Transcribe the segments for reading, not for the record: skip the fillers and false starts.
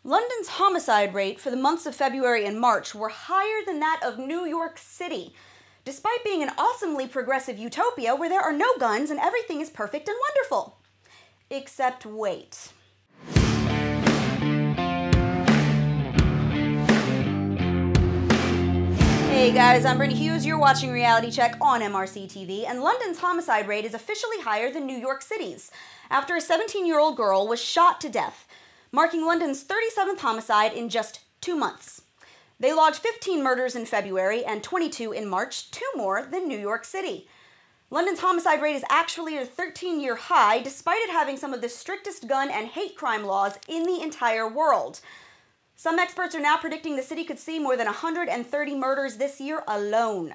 London's homicide rate for the months of February and March were higher than that of New York City, despite being an awesomely progressive utopia where there are no guns and everything is perfect and wonderful. Except wait. Hey guys, I'm Brittany Hughes, you're watching Reality Check on MRC TV, and London's homicide rate is officially higher than New York City's, after a 17-year-old girl was shot to death, marking London's 37th homicide in just 2 months. They logged 15 murders in February and 22 in March, 2 more than New York City. London's homicide rate is actually at a 13-year high, despite it having some of the strictest gun and hate crime laws in the entire world. Some experts are now predicting the city could see more than 130 murders this year alone.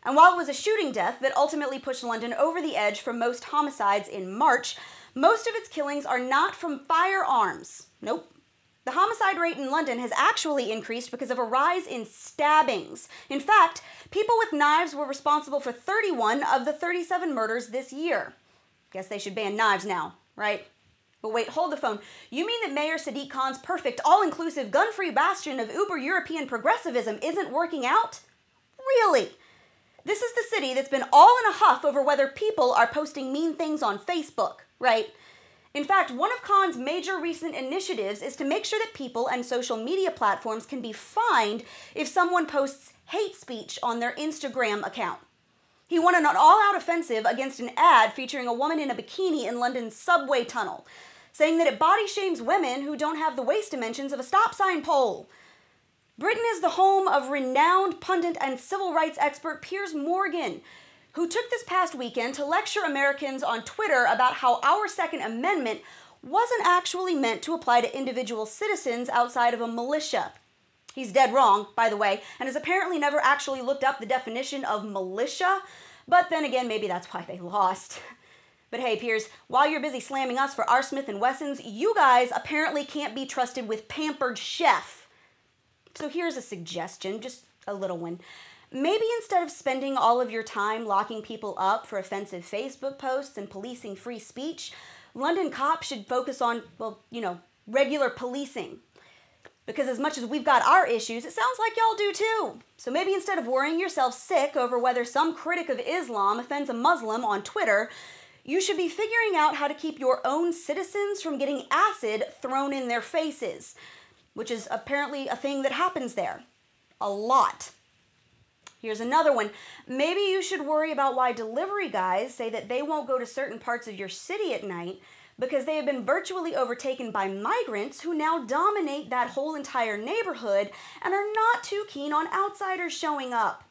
And while it was a shooting death that ultimately pushed London over the edge for most homicides in March, most of its killings are not from firearms. Nope. The homicide rate in London has actually increased because of a rise in stabbings. In fact, people with knives were responsible for 31 of the 37 murders this year. Guess they should ban knives now, right? But wait, hold the phone. You mean that Mayor Sadiq Khan's perfect, all-inclusive, gun-free bastion of uber-European progressivism isn't working out? Really? This is the city that's been all in a huff over whether people are posting mean things on Facebook, right? In fact, one of Khan's major recent initiatives is to make sure that people and social media platforms can be fined if someone posts hate speech on their Instagram account. He won an all-out offensive against an ad featuring a woman in a bikini in London's subway tunnel, saying that it body shames women who don't have the waist dimensions of a stop sign pole. Britain is the home of renowned pundit and civil rights expert Piers Morgan, who took this past weekend to lecture Americans on Twitter about how our Second Amendment wasn't actually meant to apply to individual citizens outside of a militia. He's dead wrong, by the way, and has apparently never actually looked up the definition of militia, but then again, maybe that's why they lost. But hey, Piers, while you're busy slamming us for our Smith & Wessons, you guys apparently can't be trusted with pampered chef. So here's a suggestion, just a little one. Maybe instead of spending all of your time locking people up for offensive Facebook posts and policing free speech, London cops should focus on, well, regular policing. Because as much as we've got our issues, it sounds like y'all do too. So maybe instead of worrying yourself sick over whether some critic of Islam offends a Muslim on Twitter, you should be figuring out how to keep your own citizens from getting acid thrown in their faces, which is apparently a thing that happens there. A lot. Here's another one. Maybe you should worry about why delivery guys say that they won't go to certain parts of your city at night because they have been virtually overtaken by migrants who now dominate that whole entire neighborhood and are not too keen on outsiders showing up.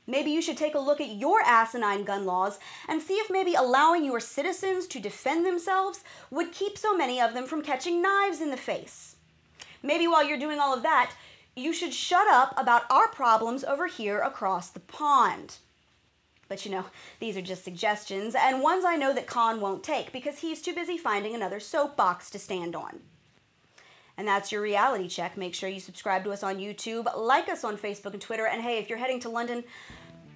Maybe you should take a look at your asinine gun laws and see if maybe allowing your citizens to defend themselves would keep so many of them from catching knives in the face. Maybe while you're doing all of that, you should shut up about our problems over here across the pond. But these are just suggestions, and ones I know that Khan won't take because he's too busy finding another soapbox to stand on. And that's your reality check. Make sure you subscribe to us on YouTube, like us on Facebook and Twitter, and hey, if you're heading to London,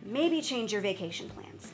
maybe change your vacation plans.